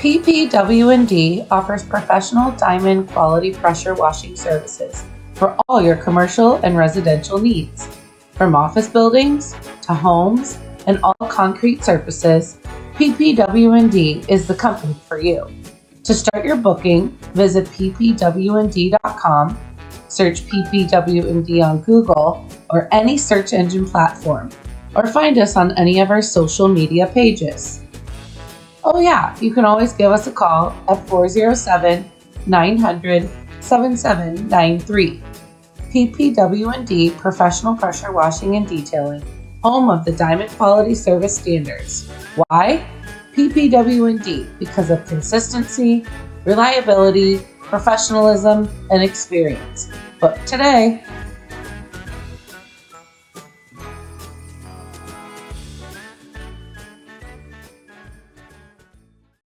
PPWND offers professional diamond quality pressure washing services for all your commercial and residential needs. From office buildings to homes and all concrete surfaces, PPWND is the company for you. To start your booking, visit ppwnd.com, search PPWND on Google or any search engine platform, or find us on any of our social media pages. Oh yeah, you can always give us a call at 407-900-7793. PPWND Professional Pressure Washing and Detailing, home of the Diamond Quality Service Standards. Why? PPWND, because of consistency, reliability, professionalism, and experience. Book today.